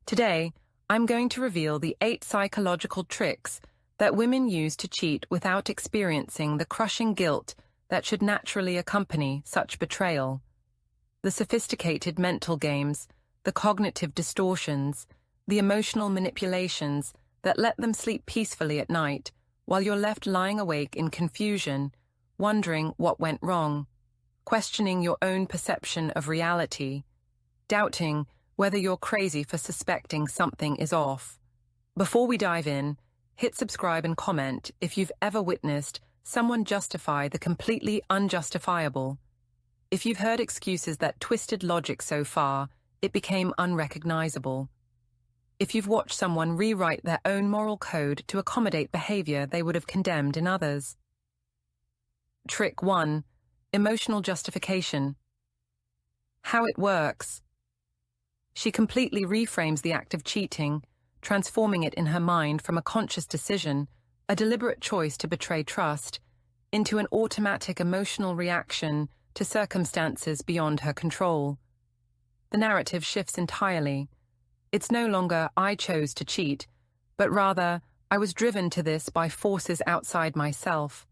Today, I'm going to reveal the 8 psychological tricks that women use to cheat without experiencing the crushing guilt that should naturally accompany such betrayal. The sophisticated mental games, the cognitive distortions, the emotional manipulations that let them sleep peacefully at night while you're left lying awake in confusion, wondering what went wrong, questioning your own perception of reality, doubting whether you're crazy for suspecting something is off. Before we dive in, hit subscribe and comment if you've ever witnessed someone justify the completely unjustifiable. If you've heard excuses that twisted logic so far, it became unrecognizable. If you've watched someone rewrite their own moral code to accommodate behavior they would have condemned in others. Trick 1. Emotional justification. How it works. She completely reframes the act of cheating, transforming it in her mind from a conscious decision, a deliberate choice to betray trust, into an automatic emotional reaction to circumstances beyond her control. The narrative shifts entirely. It's no longer "I chose to cheat," but rather, "I was driven to this by forces outside myself."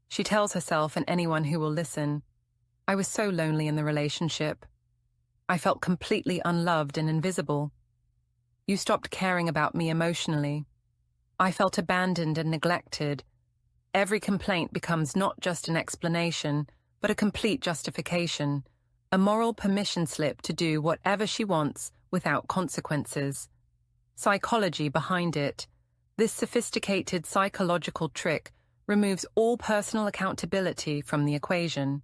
She tells herself and anyone who will listen, "I was so lonely in the relationship. I felt completely unloved and invisible. You stopped caring about me emotionally. I felt abandoned and neglected." Every complaint becomes not just an explanation, but a complete justification, a moral permission slip to do whatever she wants without consequences. Psychology behind it. This sophisticated psychological trick removes all personal accountability from the equation.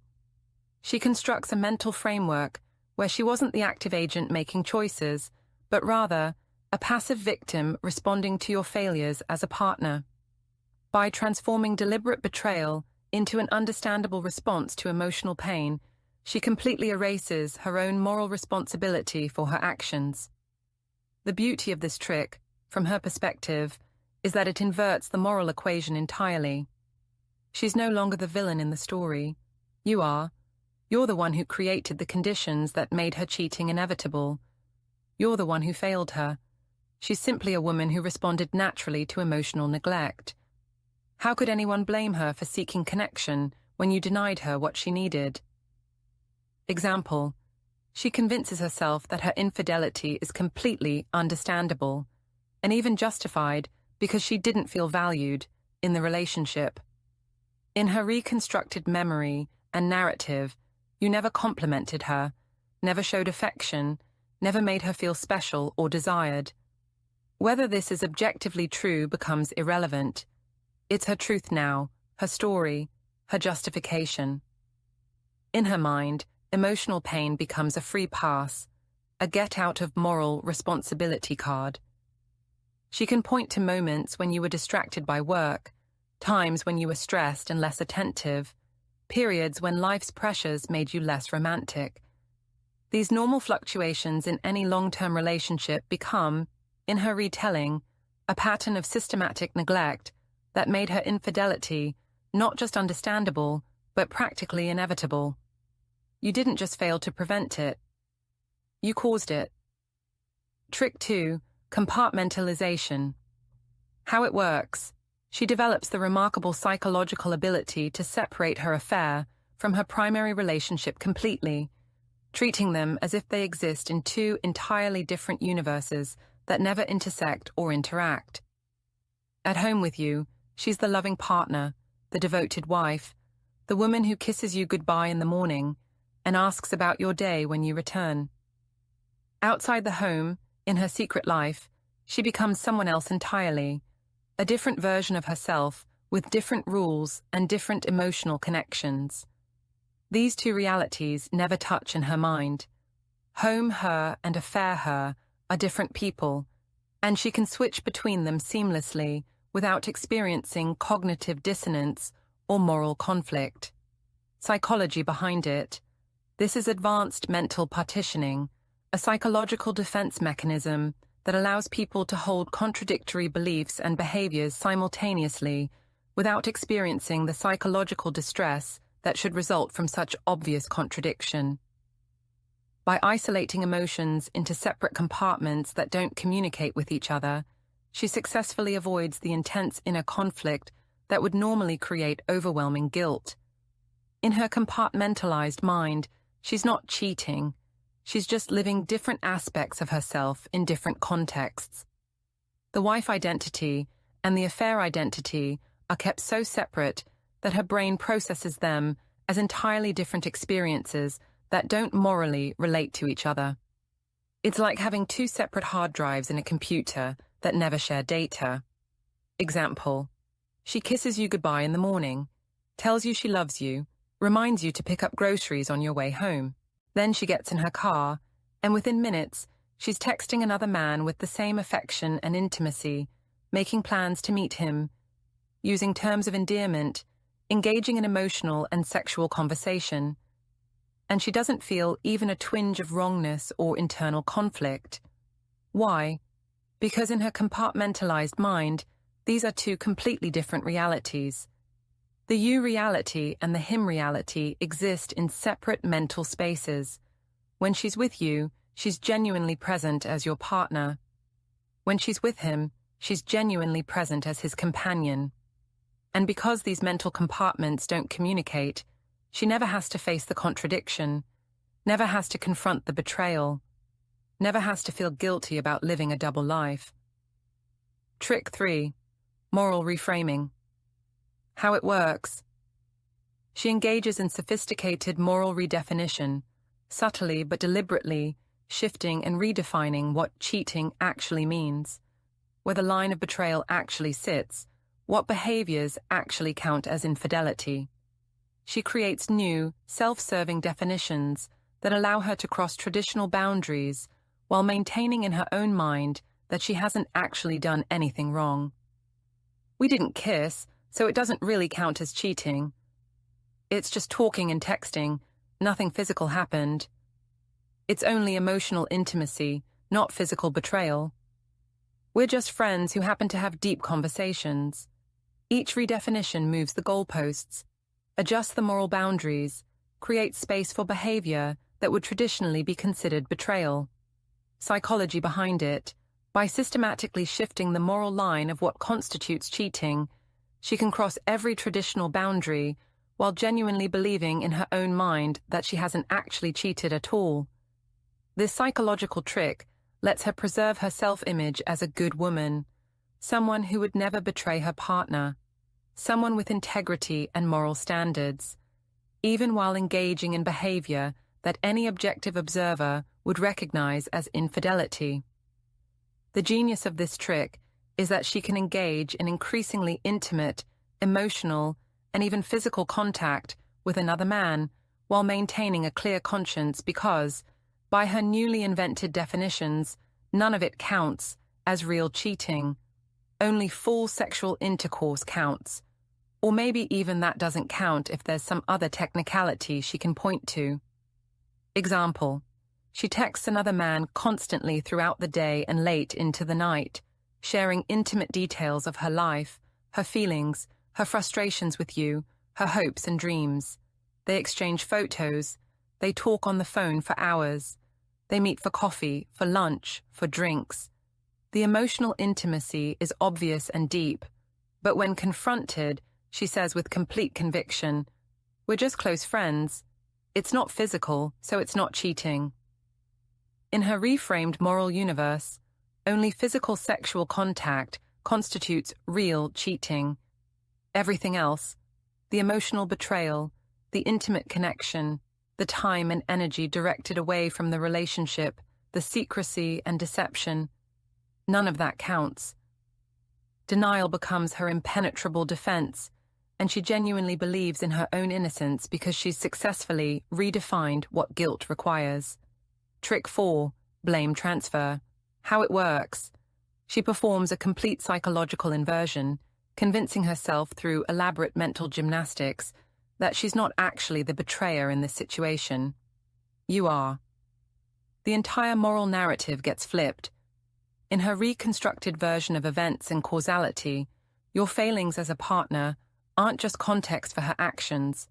She constructs a mental framework where she wasn't the active agent making choices, but rather a passive victim responding to your failures as a partner. By transforming deliberate betrayal into an understandable response to emotional pain, she completely erases her own moral responsibility for her actions. The beauty of this trick, from her perspective, is that it inverts the moral equation entirely. She's no longer the villain in the story. You are. You're the one who created the conditions that made her cheating inevitable. You're the one who failed her. She's simply a woman who responded naturally to emotional neglect. How could anyone blame her for seeking connection when you denied her what she needed? Example: she convinces herself that her infidelity is completely understandable, and even justified because she didn't feel valued in the relationship. In her reconstructed memory and narrative, you never complimented her, never showed affection, never made her feel special or desired. Whether this is objectively true becomes irrelevant. It's her truth now, her story, her justification. In her mind, emotional pain becomes a free pass, a get-out-of-moral responsibility card. She can point to moments when you were distracted by work, times when you were stressed and less attentive, periods when life's pressures made you less romantic. These normal fluctuations in any long-term relationship become, in her retelling, a pattern of systematic neglect that made her infidelity not just understandable, but practically inevitable. You didn't just fail to prevent it. You caused it. Trick 2. Compartmentalization. How it works. She develops the remarkable psychological ability to separate her affair from her primary relationship completely, treating them as if they exist in 2 entirely different universes that never intersect or interact. At home with you, she's the loving partner, the devoted wife, the woman who kisses you goodbye in the morning and asks about your day when you return. Outside the home, in her secret life, she becomes someone else entirely, a different version of herself with different rules and different emotional connections. These 2 realities never touch in her mind. Home her and affair her are different people, and she can switch between them seamlessly without experiencing cognitive dissonance or moral conflict. Psychology behind it. This is advanced mental partitioning, a psychological defense mechanism that allows people to hold contradictory beliefs and behaviors simultaneously without experiencing the psychological distress that should result from such obvious contradiction. By isolating emotions into separate compartments that don't communicate with each other, she successfully avoids the intense inner conflict that would normally create overwhelming guilt. In her compartmentalized mind, she's not cheating. She's just living different aspects of herself in different contexts. The wife identity and the affair identity are kept so separate that her brain processes them as entirely different experiences that don't morally relate to each other. It's like having two separate hard drives in a computer that never share data. Example: she kisses you goodbye in the morning, tells you she loves you, reminds you to pick up groceries on your way home. Then she gets in her car, and within minutes, she's texting another man with the same affection and intimacy, making plans to meet him, using terms of endearment, engaging in emotional and sexual conversation. And she doesn't feel even a twinge of wrongness or internal conflict. Why? Because in her compartmentalized mind, these are two completely different realities. The you reality and the him reality exist in separate mental spaces. When she's with you, she's genuinely present as your partner. When she's with him, she's genuinely present as his companion. And because these mental compartments don't communicate, she never has to face the contradiction, never has to confront the betrayal, never has to feel guilty about living a double life. Trick 3. Moral reframing. How it works. She engages in sophisticated moral redefinition, subtly but deliberately shifting and redefining what cheating actually means, where the line of betrayal actually sits, what behaviors actually count as infidelity. She creates new, self-serving definitions that allow her to cross traditional boundaries while maintaining in her own mind that she hasn't actually done anything wrong. We didn't kiss, so it doesn't really count as cheating. It's just talking and texting, nothing physical happened. It's only emotional intimacy, not physical betrayal. We're just friends who happen to have deep conversations. Each redefinition moves the goalposts, adjusts the moral boundaries, creates space for behavior that would traditionally be considered betrayal. Psychology behind it: by systematically shifting the moral line of what constitutes cheating, she can cross every traditional boundary while genuinely believing in her own mind that she hasn't actually cheated at all. This psychological trick lets her preserve her self-image as a good woman, someone who would never betray her partner, someone with integrity and moral standards, even while engaging in behavior that any objective observer would recognize as infidelity. The genius of this trick is that she can engage in increasingly intimate, emotional, and even physical contact with another man while maintaining a clear conscience because, by her newly invented definitions, none of it counts as real cheating. Only full sexual intercourse counts. Or maybe even that doesn't count if there's some other technicality she can point to. Example: she texts another man constantly throughout the day and late into the night, sharing intimate details of her life, her feelings, her frustrations with you, her hopes and dreams. They exchange photos. They talk on the phone for hours. They meet for coffee, for lunch, for drinks. The emotional intimacy is obvious and deep, but when confronted, she says with complete conviction, "We're just close friends. It's not physical, so it's not cheating." In her reframed moral universe, only physical sexual contact constitutes real cheating. Everything else, the emotional betrayal, the intimate connection, the time and energy directed away from the relationship, the secrecy and deception, none of that counts. Denial becomes her impenetrable defense, and she genuinely believes in her own innocence because she's successfully redefined what guilt requires. Trick 4. Blame transfer. How it works. She performs a complete psychological inversion, convincing herself through elaborate mental gymnastics that she's not actually the betrayer in this situation. You are. The entire moral narrative gets flipped. In her reconstructed version of events and causality, your failings as a partner aren't just context for her actions.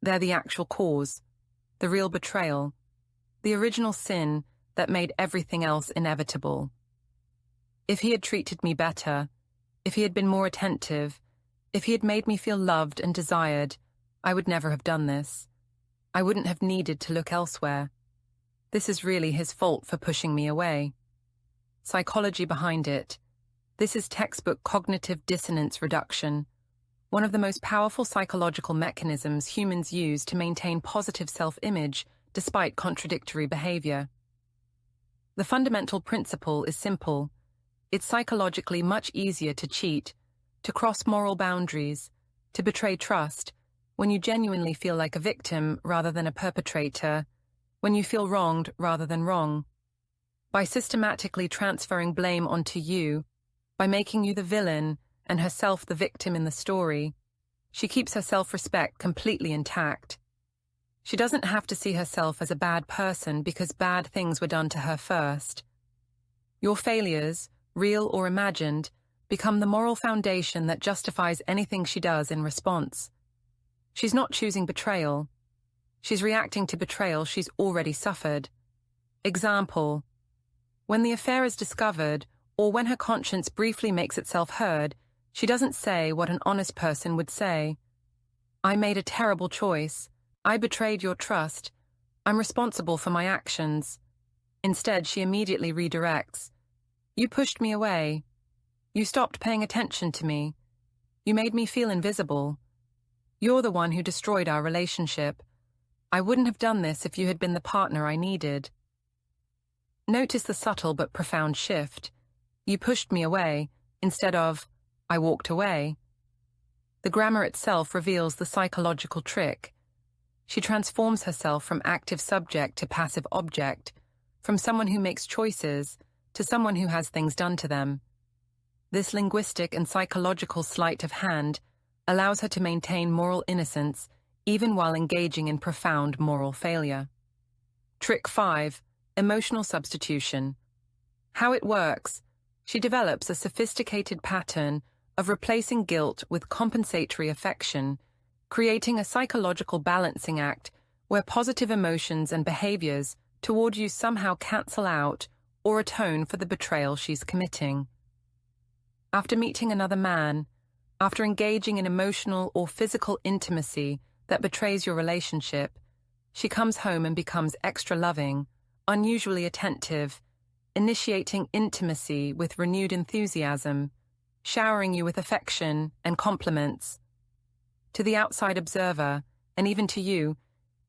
They're the actual cause, the real betrayal, the original sin that made everything else inevitable. If he had treated me better, if he had been more attentive, if he had made me feel loved and desired, I would never have done this. I wouldn't have needed to look elsewhere. This is really his fault for pushing me away. Psychology behind it. This is textbook cognitive dissonance reduction, one of the most powerful psychological mechanisms humans use to maintain positive self-image despite contradictory behavior. The fundamental principle is simple. It's psychologically much easier to cheat, to cross moral boundaries, to betray trust, when you genuinely feel like a victim rather than a perpetrator, when you feel wronged rather than wrong. By systematically transferring blame onto you, by making you the villain and herself the victim in the story, she keeps her self-respect completely intact. She doesn't have to see herself as a bad person because bad things were done to her first. Your failures, real or imagined, become the moral foundation that justifies anything she does in response. She's not choosing betrayal. She's reacting to betrayal she's already suffered. Example: when the affair is discovered, or when her conscience briefly makes itself heard, she doesn't say what an honest person would say. I made a terrible choice. I betrayed your trust. I'm responsible for my actions. Instead, she immediately redirects. You pushed me away. You stopped paying attention to me. You made me feel invisible. You're the one who destroyed our relationship. I wouldn't have done this if you had been the partner I needed. Notice the subtle but profound shift. You pushed me away, instead of, I walked away. The grammar itself reveals the psychological trick. She transforms herself from active subject to passive object, from someone who makes choices to someone who has things done to them. This linguistic and psychological sleight of hand allows her to maintain moral innocence even while engaging in profound moral failure. Trick 5. Emotional substitution. How it works: she develops a sophisticated pattern of replacing guilt with compensatory affection, creating a psychological balancing act where positive emotions and behaviors toward you somehow cancel out or atone for the betrayal she's committing. After meeting another man, after engaging in emotional or physical intimacy that betrays your relationship, she comes home and becomes extra loving, unusually attentive, initiating intimacy with renewed enthusiasm, showering you with affection and compliments. To the outside observer, and even to you,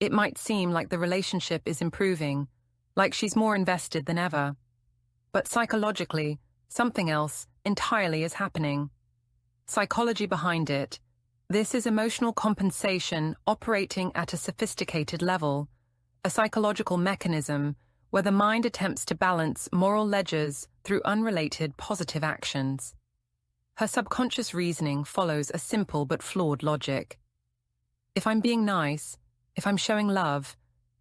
it might seem like the relationship is improving, like she's more invested than ever. But psychologically, something else entirely is happening. Psychology behind it. This is emotional compensation operating at a sophisticated level, a psychological mechanism where the mind attempts to balance moral ledgers through unrelated positive actions. Her subconscious reasoning follows a simple but flawed logic. If I'm being nice, if I'm showing love,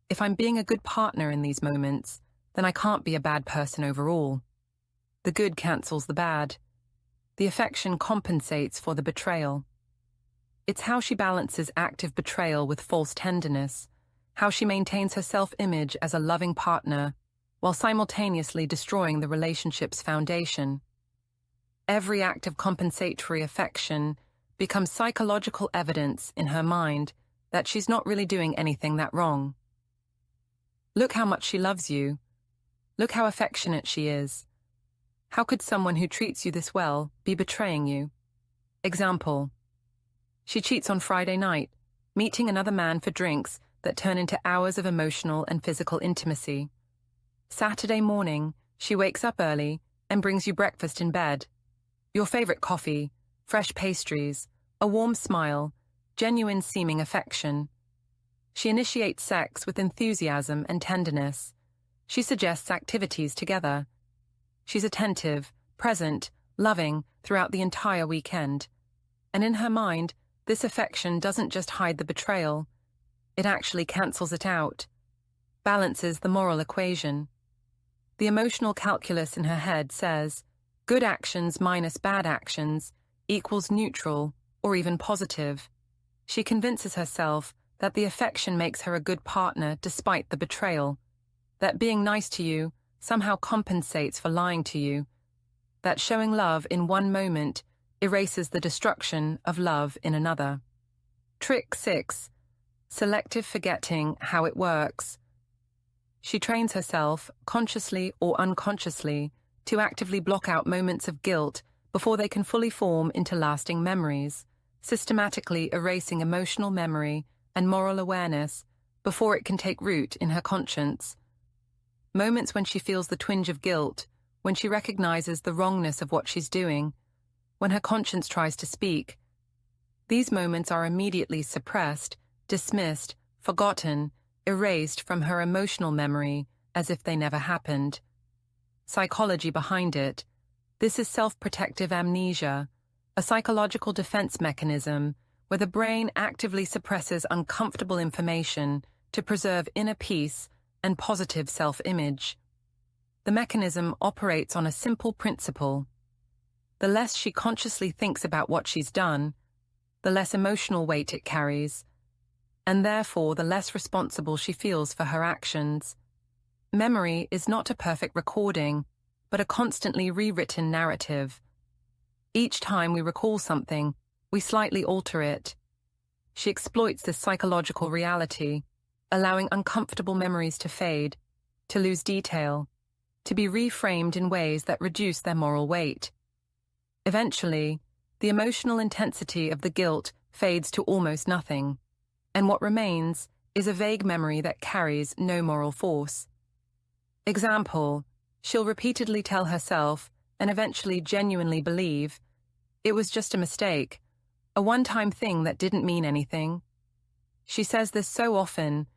if I'm being a good partner in these moments, then I can't be a bad person overall. The good cancels the bad. The affection compensates for the betrayal. It's how she balances active betrayal with false tenderness, how she maintains her self-image as a loving partner, while simultaneously destroying the relationship's foundation. Every act of compensatory affection becomes psychological evidence in her mind that she's not really doing anything that wrong. Look how much she loves you. Look how affectionate she is. How could someone who treats you this well be betraying you? Example: she cheats on Friday night, meeting another man for drinks that turn into hours of emotional and physical intimacy. Saturday morning, she wakes up early and brings you breakfast in bed. Your favorite coffee, fresh pastries, a warm smile, genuine seeming affection. She initiates sex with enthusiasm and tenderness. She suggests activities together. She's attentive, present, loving throughout the entire weekend. And in her mind, this affection doesn't just hide the betrayal. It actually cancels it out, balances the moral equation. The emotional calculus in her head says, good actions minus bad actions equals neutral or even positive. She convinces herself that the affection makes her a good partner despite the betrayal. that being nice to you somehow compensates for lying to you, that showing love in one moment erases the destruction of love in another. Trick 6. Selective forgetting how it works. She trains herself, consciously or unconsciously, to actively block out moments of guilt before they can fully form into lasting memories, systematically erasing emotional memory and moral awareness before it can take root in her conscience. Moments when she feels the twinge of guilt, when she recognizes the wrongness of what she's doing, when her conscience tries to speak. These moments are immediately suppressed, dismissed, forgotten, erased from her emotional memory as if they never happened. Psychology behind it. This is self-protective amnesia, a psychological defense mechanism where the brain actively suppresses uncomfortable information to preserve inner peace and positive self-image. The mechanism operates on a simple principle. The less she consciously thinks about what she's done, the less emotional weight it carries, and therefore the less responsible she feels for her actions. Memory is not a perfect recording, but a constantly rewritten narrative. Each time we recall something, we slightly alter it. She exploits this psychological reality, allowing uncomfortable memories to fade, to lose detail, to be reframed in ways that reduce their moral weight. Eventually, the emotional intensity of the guilt fades to almost nothing, and what remains is a vague memory that carries no moral force. Example, she'll repeatedly tell herself, and eventually genuinely believe, it was just a mistake, a one-time thing that didn't mean anything. She says this so often,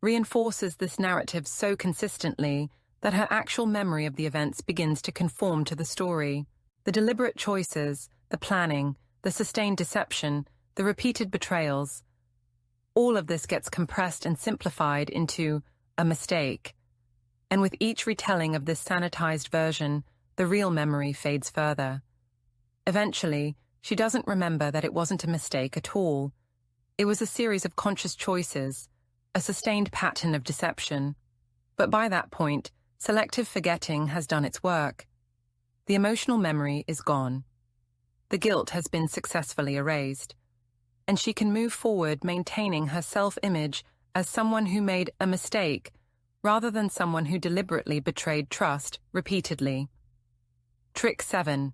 reinforces this narrative so consistently, that her actual memory of the events begins to conform to the story. The deliberate choices, the planning, the sustained deception, the repeated betrayals. All of this gets compressed and simplified into a mistake. And with each retelling of this sanitized version, the real memory fades further. Eventually, she doesn't remember that it wasn't a mistake at all. It was a series of conscious choices, a sustained pattern of deception. But by that point, selective forgetting has done its work. The emotional memory is gone. The guilt has been successfully erased, and she can move forward maintaining her self-image as someone who made a mistake rather than someone who deliberately betrayed trust repeatedly. Trick 7.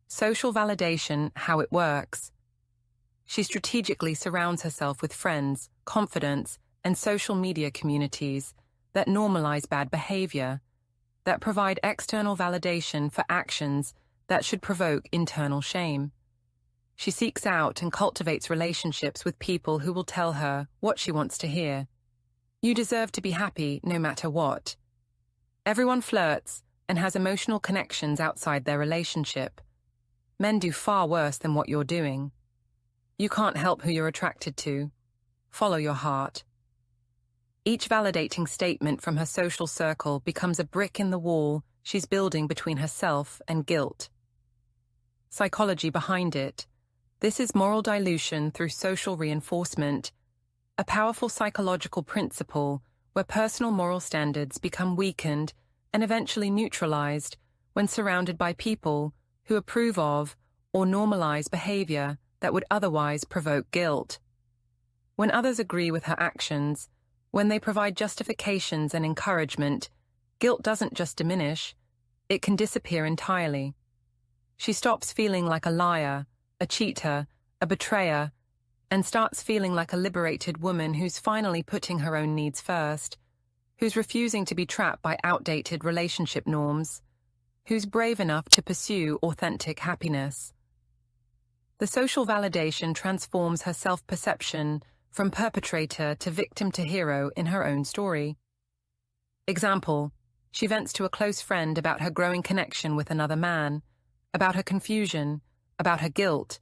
Social validation, how it works. She strategically surrounds herself with friends, confidants, and social media communities that normalize bad behavior, that provide external validation for actions that should provoke internal shame. She seeks out and cultivates relationships with people who will tell her what she wants to hear. You deserve to be happy no matter what. Everyone flirts and has emotional connections outside their relationship. Men do far worse than what you're doing. You can't help who you're attracted to. Follow your heart. Each validating statement from her social circle becomes a brick in the wall she's building between herself and guilt. Psychology behind it. This is moral dilution through social reinforcement, a powerful psychological principle where personal moral standards become weakened and eventually neutralized when surrounded by people who approve of or normalize behavior that would otherwise provoke guilt. When others agree with her actions, when they provide justifications and encouragement, guilt doesn't just diminish, it can disappear entirely. She stops feeling like a liar, a cheater, a betrayer, and starts feeling like a liberated woman who's finally putting her own needs first, who's refusing to be trapped by outdated relationship norms, who's brave enough to pursue authentic happiness. The social validation transforms her self-perception from perpetrator to victim to hero in her own story. Example, she vents to a close friend about her growing connection with another man, about her confusion, about her guilt.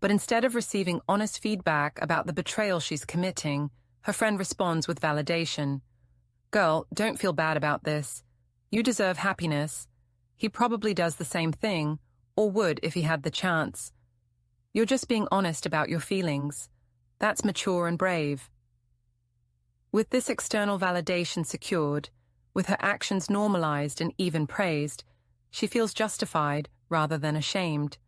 But instead of receiving honest feedback about the betrayal she's committing, her friend responds with validation. Girl, don't feel bad about this. You deserve happiness. He probably does the same thing, or would if he had the chance. You're just being honest about your feelings. That's mature and brave. With this external validation secured, With her actions normalized and even praised, she feels justified rather than ashamed.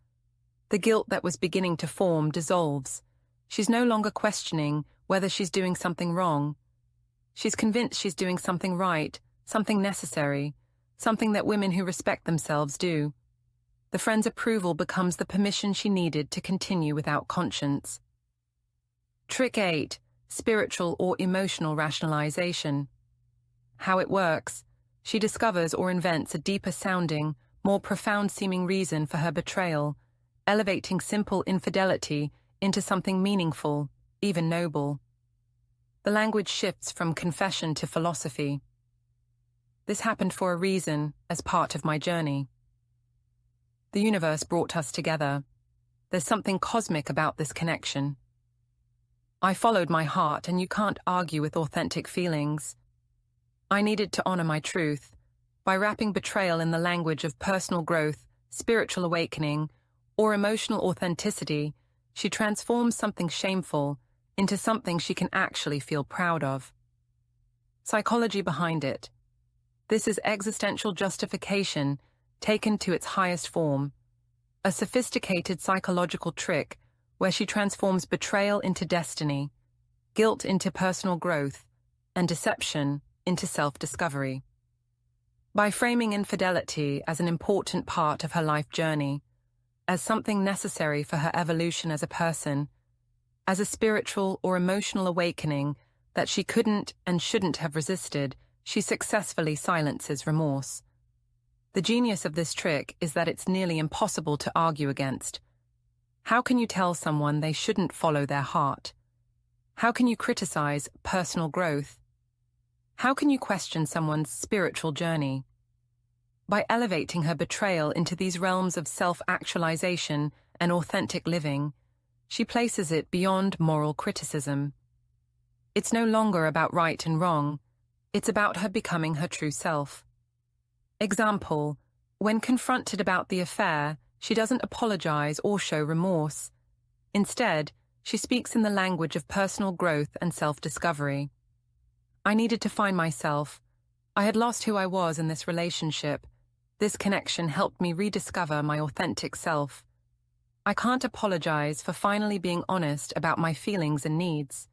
The guilt that was beginning to form dissolves. She's no longer questioning whether she's doing something wrong. She's convinced she's doing something right, something necessary, something that women who respect themselves do. The friend's approval becomes the permission she needed to continue without conscience. Trick 8. Spiritual or emotional rationalization. How it works. She discovers or invents a deeper sounding, more profound seeming reason for her betrayal, elevating simple infidelity into something meaningful, even noble. The language shifts from confession to philosophy. This happened for a reason, as part of my journey. The universe brought us together. There's something cosmic about this connection. I followed my heart, and you can't argue with authentic feelings. I needed to honor my truth. By wrapping betrayal in the language of personal growth, spiritual awakening, or emotional authenticity, she transforms something shameful into something she can actually feel proud of. Psychology behind it. This is existential justification taken to its highest form, a sophisticated psychological trick where she transforms betrayal into destiny, guilt into personal growth, and deception into self-discovery. By framing infidelity as an important part of her life journey, as something necessary for her evolution as a person, as a spiritual or emotional awakening that she couldn't and shouldn't have resisted, she successfully silences remorse. The genius of this trick is that it's nearly impossible to argue against. How can you tell someone they shouldn't follow their heart? How can you criticize personal growth? How can you question someone's spiritual journey? By elevating her betrayal into these realms of self-actualization and authentic living, she places it beyond moral criticism. It's no longer about right and wrong. It's about her becoming her true self. Example, when confronted about the affair, she doesn't apologize or show remorse. Instead, she speaks in the language of personal growth and self-discovery. I needed to find myself. I had lost who I was in this relationship. This connection helped me rediscover my authentic self. I can't apologize for finally being honest about my feelings and needs.